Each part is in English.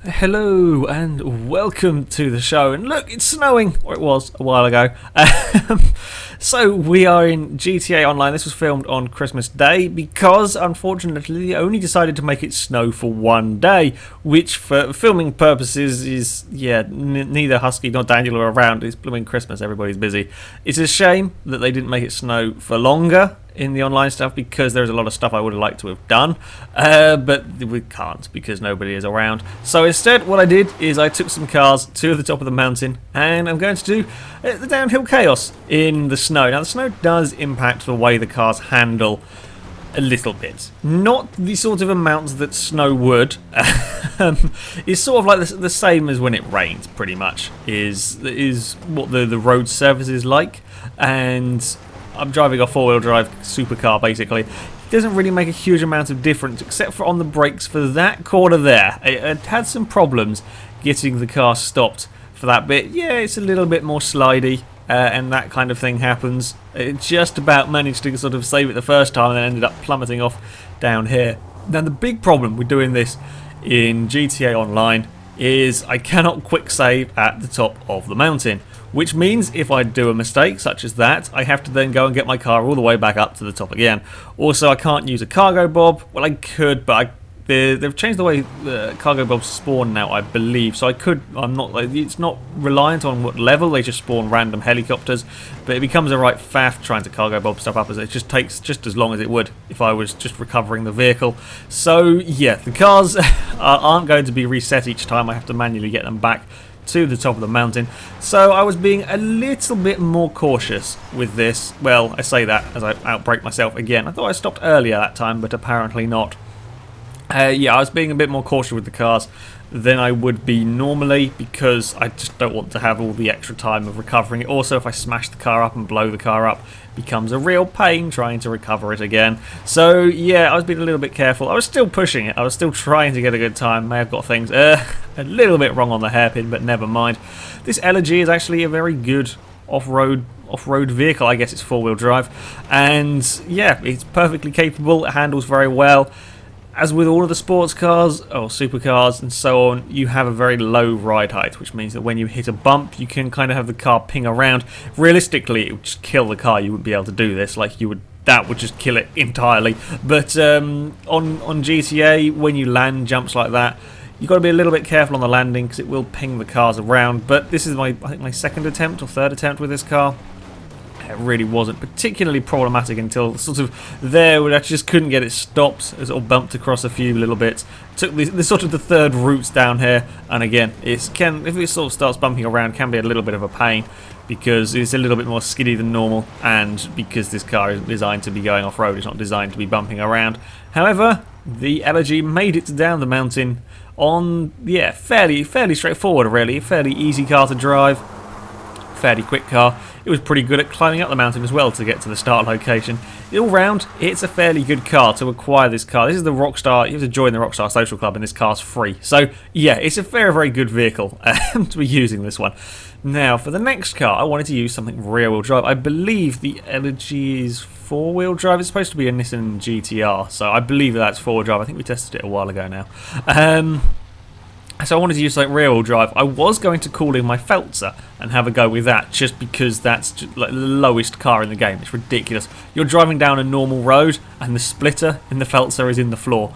Hello and welcome to the show. And look, it's snowing, or it was a while ago. So we are in GTA Online. This was filmed on Christmas Day because, unfortunately, they only decided to make it snow for one day, which, for filming purposes, is neither Husky nor Daniel are around. It's blooming Christmas. Everybody's busy. It's a shame that they didn't make it snow for longer in the online stuff because there's a lot of stuff I would have liked to have done, but we can't because nobody is around. So instead what I did is I took some cars to the top of the mountain and I'm going to do the downhill chaos in the snow. Now the snow does impact the way the cars handle a little bit, not the sort of amount that snow would. It's sort of like the same as when it rains, pretty much is what the road surface is like. And I'm driving a four-wheel drive supercar basically. It doesn't really make a huge amount of difference except for on the brakes for that corner there. It had some problems getting the car stopped for that bit. Yeah, it's a little bit more slidey and that kind of thing happens. It just about managed to sort of save it the first time and then ended up plummeting off down here. Now the big problem with doing this in GTA Online is I cannot quick save at the top of the mountain. Which means if I do a mistake such as that, I have to then go and get my car all the way back up to the top again. Also, I can't use a cargo bob. Well, I could, but they've changed the way the cargo bobs spawn now, I believe. So I could. It's not reliant on what level. They just spawn random helicopters, but it becomes a right faff trying to cargo bob stuff up, as it just takes just as long as it would if I was just recovering the vehicle. So yeah, the cars aren't going to be reset each time. I have to manually get them back to the top of the mountain. So I was being a little bit more cautious with this. Well, I say that as I outbrake myself again. I thought I stopped earlier that time, but apparently not. Yeah, I was being a bit more cautious with the cars than I would be normally because I just don't want to have all the extra time of recovering it. Also, if I smash the car up and blow the car up, it becomes a real pain trying to recover it again. So yeah, I was being a little bit careful. I was still pushing it. I was still trying to get a good time. May have got things a little bit wrong on the hairpin, but never mind. This Elegy is actually a very good off-road vehicle. I guess it's four-wheel drive, and yeah, it's perfectly capable. It handles very well. As with all of the sports cars or supercars and so on, you have a very low ride height, which means that when you hit a bump, you can kind of have the car ping around. Realistically, it would just kill the car. You wouldn't be able to do this. That would just kill it entirely. But on GTA, when you land jumps like that, you've got to be a little bit careful on the landing because it will ping the cars around. But this is I think my second attempt or third attempt with this car. It really wasn't particularly problematic until sort of there where I just couldn't get it stopped. It sort of bumped across a few little bits. Took the sort of the third routes down here, and again, if it sort of starts bumping around, can be a little bit of a pain because it's a little bit more skiddy than normal, and because this car is designed to be going off road, it's not designed to be bumping around. However, the Elegy made it down the mountain on fairly straightforward, really, fairly easy car to drive, fairly quick car. It was pretty good at climbing up the mountain as well to get to the start location. All round, it's a fairly good car to acquire this car. This is the Rockstar. You have to join the Rockstar Social Club, and this car's free. So yeah, it's a very good vehicle to be using this one. Now for the next car, I wanted to use something rear-wheel drive. I believe the Elegy is four-wheel drive. It's supposed to be a Nissan GTR, so I believe that's four-wheel drive. I think we tested it a while ago now. So I wanted to use like rear-wheel drive. I was going to call in my Feltzer and have a go with that, just because that's just like the lowest car in the game. It's ridiculous. You're driving down a normal road, and the splitter in the Feltzer is in the floor.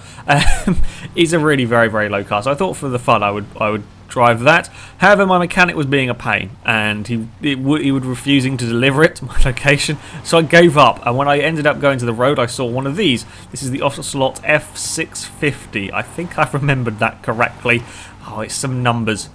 It's a really very low car. So I thought for the fun I would drive that. However, my mechanic was being a pain, and he would refusing to deliver it to my location. So I gave up, and when I ended up going to the road, I saw one of these. This is the Ocelot F650. I think I've remembered that correctly. Oh, it's some numbers.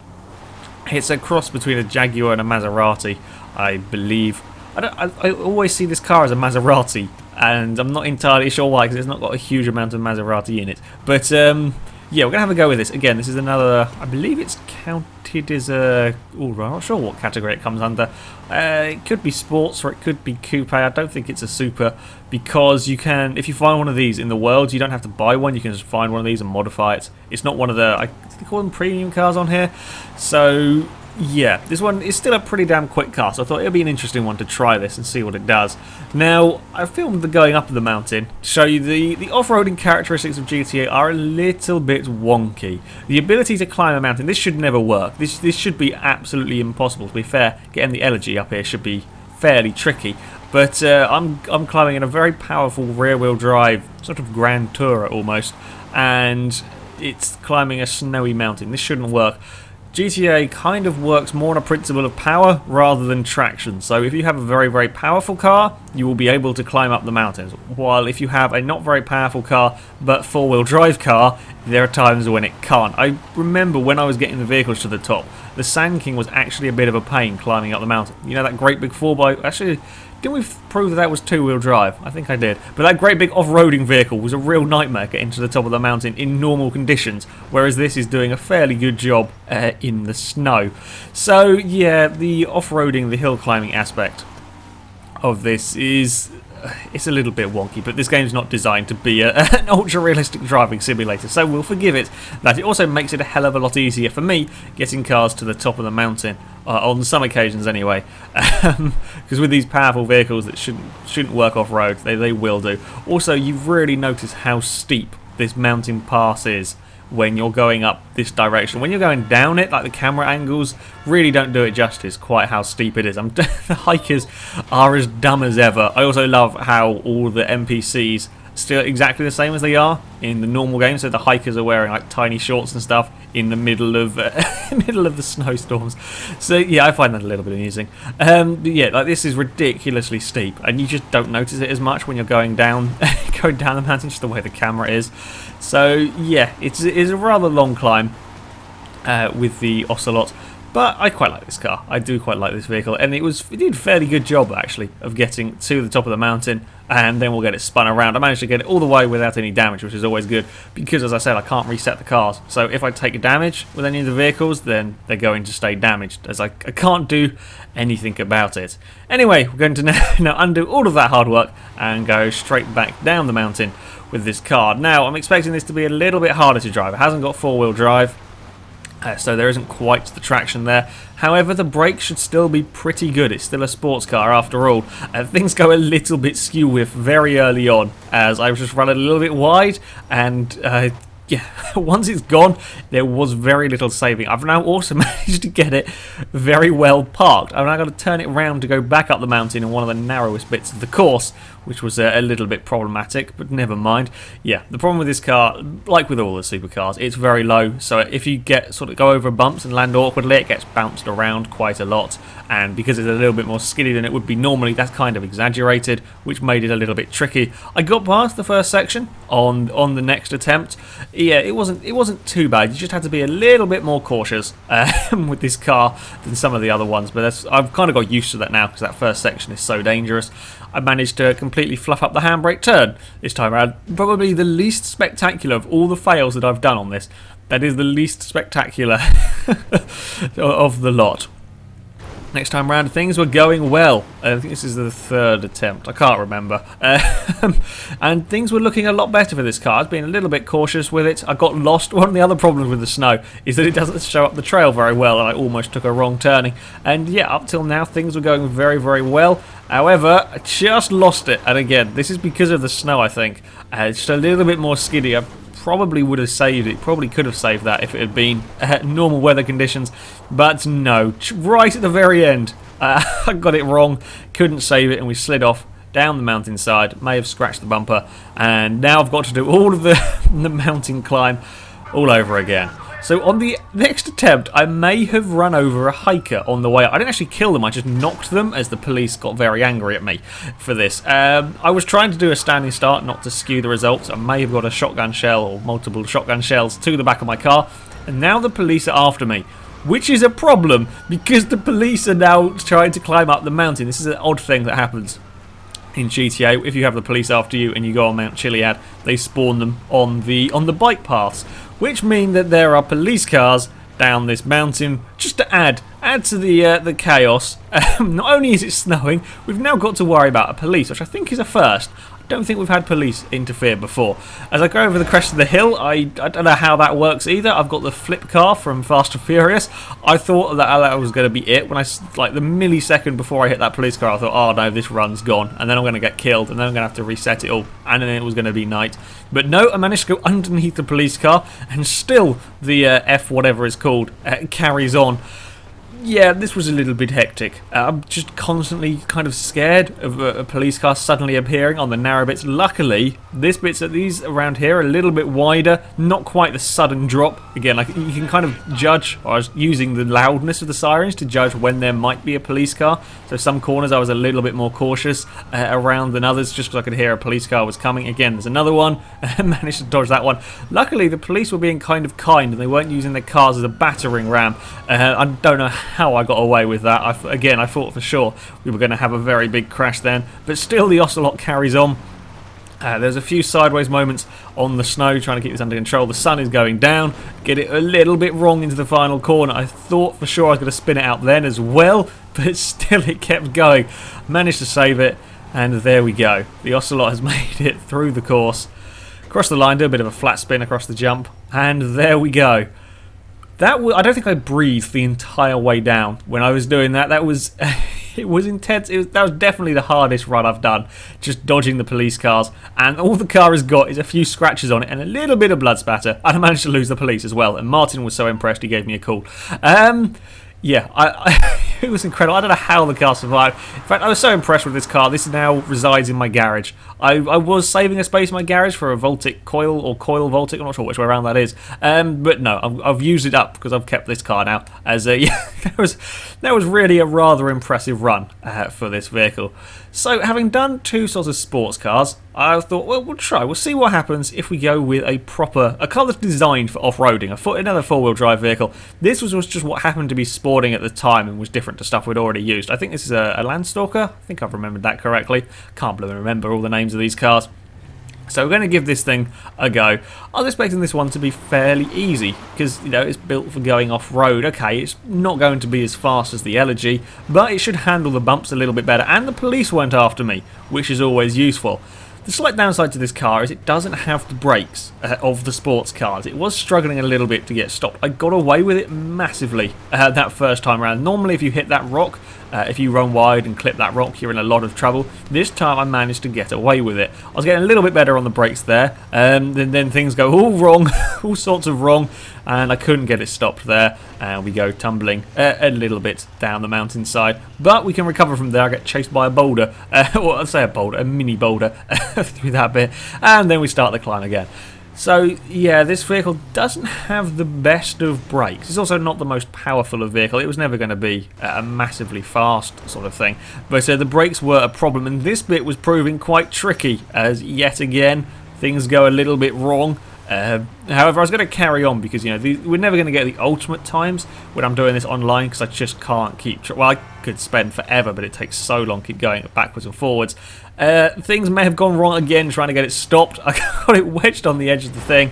It's a cross between a Jaguar and a Maserati, I believe. I always see this car as a Maserati, and I'm not entirely sure why, because it's not got a huge amount of Maserati in it. But yeah, we're going to have a go with this. Again, this is another, I believe it's counted as a, I'm not sure what category it comes under. It could be sports or it could be coupe. I don't think it's a super, because you can, if you find one of these in the world, you don't have to buy one. You can just find one of these and modify it. It's not one of the, I think they call them premium cars on here. So yeah, this one is still a pretty damn quick car, so I thought it would be an interesting one to try this and see what it does. Now, I filmed the going up the mountain to show you the off-roading characteristics of GTA are a little bit wonky. The ability to climb a mountain, this should never work. This should be absolutely impossible. To be fair, getting the elegy up here should be fairly tricky. But I'm climbing in a very powerful rear-wheel drive, sort of Grand Tourer almost, and it's climbing a snowy mountain. This shouldn't work. GTA kind of works more on a principle of power rather than traction. So if you have a very, very powerful car, you will be able to climb up the mountains. While if you have a not very powerful car, but four-wheel drive car, there are times when it can't. I remember when I was getting the vehicles to the top, the Sand King was actually a bit of a pain climbing up the mountain. You know that great big 4x... Actually, didn't we prove that was two-wheel drive? I think I did. But that great big off-roading vehicle was a real nightmare getting to the top of the mountain in normal conditions, whereas this is doing a fairly good job in the snow. So, yeah, the off-roading, the hill climbing aspect of this is... it's a little bit wonky, but this game's not designed to be an ultra-realistic driving simulator, so we'll forgive it. That it also makes it a hell of a lot easier for me getting cars to the top of the mountain, on some occasions anyway, because with these powerful vehicles that shouldn't work off-road, they will do. Also, you really notice how steep this mountain pass is when you're going up this direction. When you're going down it, like the camera angles really don't do it justice quite how steep it is. The hikers are as dumb as ever. I also love how all the NPCs still exactly the same as they are in the normal game. So the hikers are wearing like tiny shorts and stuff in the middle of middle of the snowstorms. So yeah, I find that a little bit amusing. But yeah, like this is ridiculously steep, and you just don't notice it as much when you're going down going down the mountain, just the way the camera is. So yeah, it's a rather long climb with the Ocelot. But I quite like this car. I do quite like this vehicle, and it did a fairly good job actually of getting to the top of the mountain, and then we'll get it spun around. I managed to get it all the way without any damage, which is always good, because as I said, I can't reset the cars. So if I take damage with any of the vehicles, then they're going to stay damaged, as I can't do anything about it. Anyway, we're going to now undo all of that hard work and go straight back down the mountain with this car. Now, I'm expecting this to be a little bit harder to drive. It hasn't got four-wheel drive. So there isn't quite the traction there. However, the brakes should still be pretty good. It's still a sports car after all. Things go a little bit skew with very early on, as I was just running a little bit wide, and yeah, once it's gone, there was very little saving. I've now also managed to get it very well parked. I've now got to turn it around to go back up the mountain in one of the narrowest bits of the course, which was a little bit problematic, but never mind. Yeah, the problem with this car, like with all the supercars, it's very low, so if you go over bumps and land awkwardly, it gets bounced around quite a lot, and because it's a little bit more skinny than it would be normally, that's kind of exaggerated, which made it a little bit tricky. I got past the first section on the next attempt. Yeah, it wasn't too bad. You just had to be a little bit more cautious with this car than some of the other ones, but I've kind of got used to that now, because that first section is so dangerous. I managed to completely fluff up the handbrake turn this time around. Probably the least spectacular of all the fails that I've done on this. That is the least spectacular of the lot. Next time round, things were going well. I think this is the third attempt. I can't remember. And things were looking a lot better for this car. I was being a little bit cautious with it. I got lost. One of the other problems with the snow is that it doesn't show up the trail very well, and I almost took a wrong turning. And yeah, up till now, things were going very, very well. However, I just lost it. And again, this is because of the snow, I think. It's just a little bit more skiddy. I probably would have saved it. Probably could have saved that if it had been normal weather conditions. But no, right at the very end, I got it wrong. Couldn't save it, and we slid off down the mountainside. May have scratched the bumper. And now I've got to do all of the mountain climb all over again. So on the next attempt, I may have run over a hiker on the way. I didn't actually kill them, I just knocked them as the police got very angry at me for this. I was trying to do a standing start, not to skew the results. I may have got a shotgun shell or multiple shotgun shells to the back of my car, and now the police are after me, which is a problem because the police are now trying to climb up the mountain. This is an odd thing that happens in GTA. If you have the police after you and you go on Mount Chiliad, they spawn them on the bike paths, which mean that there are police cars down this mountain just to add add to the chaos, not only is it snowing, we've now got to worry about a police, which I think is a first. I don't think we've had police interfere before. As I go over the crest of the hill, I don't know how that works either. I've got the flip car from Fast and Furious. I thought that was going to be it. When like the millisecond before I hit that police car, I thought, oh no, this run's gone, and then I'm going to get killed, and then I'm going to have to reset it all, and then it was going to be night. But no, I managed to go underneath the police car, and still the F whatever it's called carries on. Yeah, this was a little bit hectic. I'm just constantly kind of scared of a police car suddenly appearing on the narrow bits. Luckily, these around here are a little bit wider, not quite the sudden drop. Again, like you can kind of judge, or I was using the loudness of the sirens to judge when there might be a police car. So some corners I was a little bit more cautious around than others, just because I could hear a police car was coming. Again, there's another one. I managed to dodge that one. Luckily, the police were being kind of kind, and they weren't using their cars as a battering ram. I don't know how I got away with that. I thought for sure we were going to have a very big crash then, but still the Ocelot carries on. There's a few sideways moments on the snow trying to keep this under control. The sun is going down, get it a little bit wrong into the final corner. I thought for sure I was going to spin it out then as well, but still it kept going. Managed to save it, and there we go. The Ocelot has made it through the course, across the line, do a bit of a flat spin across the jump, and there we go. I don't think I breathed the entire way down when I was doing that. That was, it was intense. That was definitely the hardest run I've done, just dodging the police cars. And all the car has got is a few scratches on it and a little bit of blood spatter. And I managed to lose the police as well. And Martin was so impressed he gave me a call. Yeah, it was incredible. I don't know how the car survived. In fact, I was so impressed with this car. This now resides in my garage. I was saving a space in my garage for a Voltic coil or coil Voltic. I'm not sure which way around that is. But no, I've used it up because I've kept this car now. As yeah, that was really a rather impressive run for this vehicle. So, having done two sorts of sports cars, I thought, well, we'll try. We'll see what happens if we go with a car that's designed for off-roading, another four-wheel drive vehicle. This was just what happened to be sporting at the time and was different to stuff we'd already used. I think this is a Landstalker. I think I've remembered that correctly. Can't believe I remember all the names of these cars. So we're going to give this thing a go. I was expecting this one to be fairly easy because, you know, it's built for going off-road. Okay, it's not going to be as fast as the Elegy, but it should handle the bumps a little bit better. And the police weren't after me, which is always useful. The slight downside to this car is it doesn't have the brakes of the sports cars. It was struggling a little bit to get stopped. I got away with it massively that first time around. Normally if you hit that rock, if you run wide and clip that rock, you're in a lot of trouble. This time I managed to get away with it. I was getting a little bit better on the brakes there, then things go all wrong, all sorts of wrong, and I couldn't get it stopped there, and we go tumbling a little bit down the mountainside. But we can recover from there. I get chased by a boulder, well, I'd say a mini boulder through that bit, and then we start the climb again. So, yeah, this vehicle doesn't have the best of brakes. It's also not the most powerful of vehicle. It was never going to be a massively fast sort of thing. But the brakes were a problem, and this bit was proving quite tricky, as yet again, things go a little bit wrong. However, I was going to carry on because, you know, we're never going to get the ultimate times when I'm doing this online because I just can't keep track. Well, I could spend forever, but it takes so long to keep going backwards and forwards. Things may have gone wrong again trying to get it stopped. I got it wedged on the edge of the thing,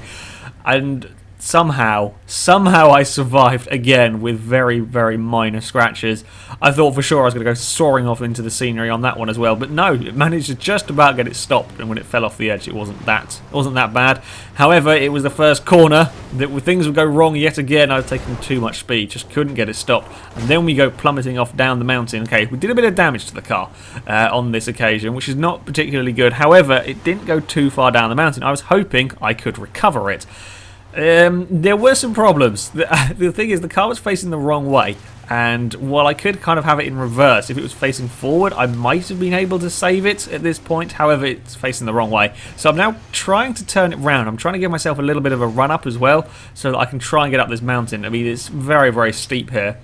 and somehow I survived again with very, very minor scratches. I thought for sure I was going to go soaring off into the scenery on that one as well, but no, it managed to just about get it stopped, and when it fell off the edge it wasn't that bad. However, it was the first corner that things would go wrong yet again. I was taking too much speed, just couldn't get it stopped, and then we go plummeting off down the mountain. Okay, we did a bit of damage to the car on this occasion, which is not particularly good. However, it didn't go too far down the mountain. I was hoping I could recover it. There were some problems. The thing is, the car was facing the wrong way, and while I could kind of have it in reverse, if it was facing forward, I might have been able to save it at this point. However, it's facing the wrong way. So I'm now trying to turn it round. I'm trying to give myself a little bit of a run up as well, so that I can try and get up this mountain. I mean, it's very, very steep here.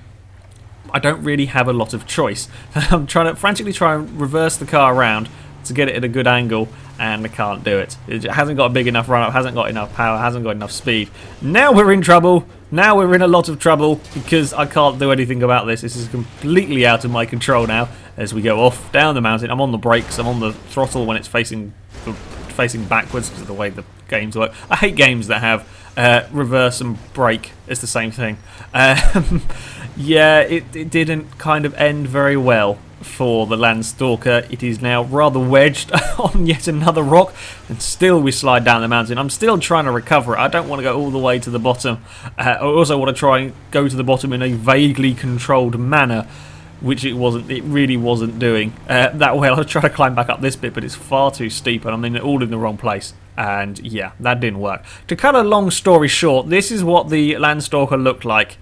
I don't really have a lot of choice. I'm trying to frantically try and reverse the car around to get it at a good angle, and I can't do it. It hasn't got a big enough run-up, hasn't got enough power, hasn't got enough speed. Now we're in trouble. Now we're in a lot of trouble because I can't do anything about this. This is completely out of my control now as we go off down the mountain. I'm on the brakes, I'm on the throttle when it's facing facing backwards because of the way the games work. I hate games that have reverse and brake as the same thing. Yeah, it didn't kind of end very well for the Landstalker. It is now rather wedged on yet another rock, and still we slide down the mountain. I'm still trying to recover it. I don't want to go all the way to the bottom. I also want to try and go to the bottom in a vaguely controlled manner, which it really wasn't doing that well. I was trying to climb back up this bit, but it's far too steep, and I'm all in the wrong place. And yeah, that didn't work. To cut a long story short, this is what the Landstalker looked like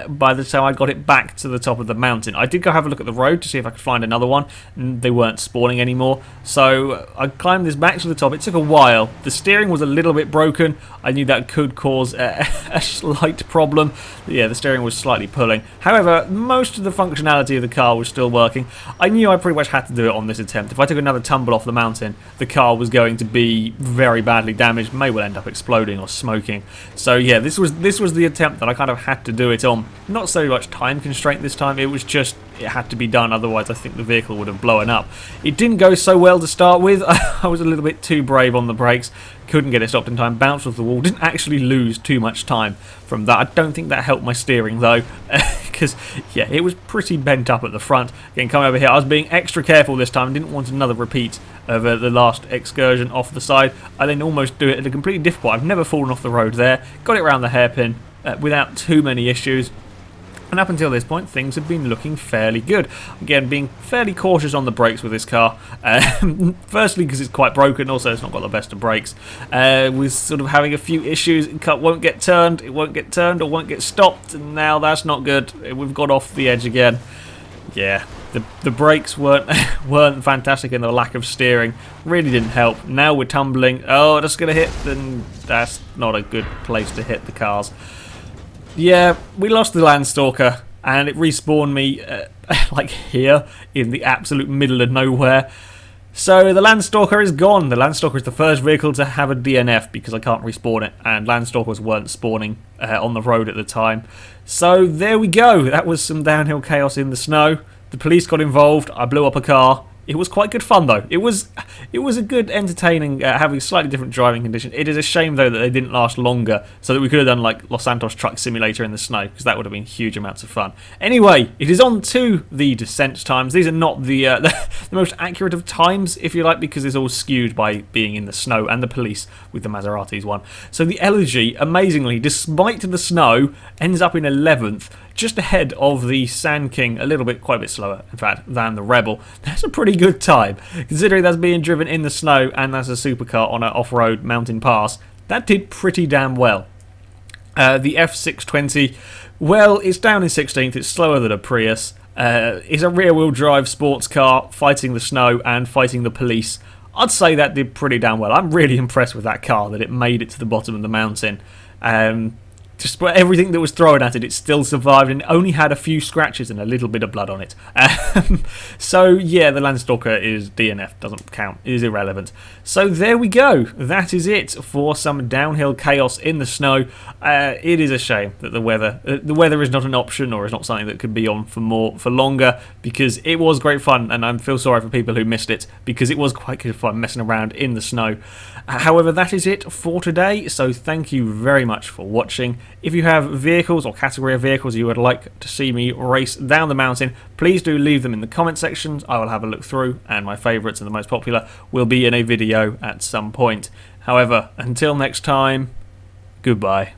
by the time I got it back to the top of the mountain. I did go have a look at the road to see if I could find another one, and they weren't spawning anymore. So I climbed this back to the top. It took a while. The steering was a little bit broken. I knew that could cause a slight problem. Yeah, the steering was slightly pulling. However, most of the functionality of the car was still working. I knew I pretty much had to do it on this attempt. If I took another tumble off the mountain, the car was going to be very badly damaged, may well end up exploding or smoking. So yeah, this was the attempt that I kind of had to do it on. Not so much time constraint this time, it was just it had to be done, otherwise I think the vehicle would have blown up. It didn't go so well to start with. I was a little bit too brave on the brakes, couldn't get it stopped in time, bounced off the wall, didn't actually lose too much time from that. I don't think that helped my steering though, because yeah, it was pretty bent up at the front. Again, coming over here, I was being extra careful this time, didn't want another repeat of the last excursion off the side. I then almost do it at a completely difficult. I've never fallen off the road there, got it around the hairpin without too many issues. And up until this point, things have been looking fairly good. Again, being fairly cautious on the brakes with this car. Firstly, because it's quite broken. Also, it's not got the best of brakes. We're sort of having a few issues. The car won't get turned. It won't get turned or won't get stopped. And now that's not good. We've got off the edge again. Yeah, the brakes weren't fantastic, and the lack of steering really didn't help. Now we're tumbling. Oh, that's going to hit. Then that's not a good place to hit the cars. Yeah, we lost the Landstalker, and it respawned me like here in the absolute middle of nowhere. So the Landstalker is gone. The Landstalker is the first vehicle to have a DNF because I can't respawn it, and Landstalkers weren't spawning on the road at the time. So there we go. That was some downhill chaos in the snow. The police got involved. I blew up a car. It was quite good fun though. It was a good, entertaining, having slightly different driving conditions. It is a shame though that they didn't last longer, so that we could have done like Los Santos Truck Simulator in the snow, because that would have been huge amounts of fun. Anyway, it is on to the descent times. These are not the the most accurate of times, if you like, because it's all skewed by being in the snow and the police with the Maseratis one. So the Elegy, amazingly, despite the snow, ends up in 11th. Just ahead of the Sand King, quite a bit slower, in fact, than the Rebel. That's a pretty good time, considering that's being driven in the snow and that's a supercar on an off-road mountain pass. That did pretty damn well. The F620, well, it's down in 16th, it's slower than a Prius. It's a rear-wheel drive sports car, fighting the snow and fighting the police. I'd say that did pretty damn well. I'm really impressed with that car, that it made it to the bottom of the mountain. Just everything that was thrown at it, it still survived, and it only had a few scratches and a little bit of blood on it. So yeah, the Landstalker is DNF, doesn't count, it is irrelevant. So there we go, that is it for some downhill chaos in the snow. It is a shame that the weather is not an option, or is not something that could be on for longer, because it was great fun, and I feel sorry for people who missed it, because it was quite good fun messing around in the snow. However, that is it for today, so thank you very much for watching. If you have vehicles or category of vehicles you would like to see me race down the mountain, please do leave them in the comment sections. I will have a look through, and my favourites and the most popular will be in a video at some point. However, until next time, goodbye.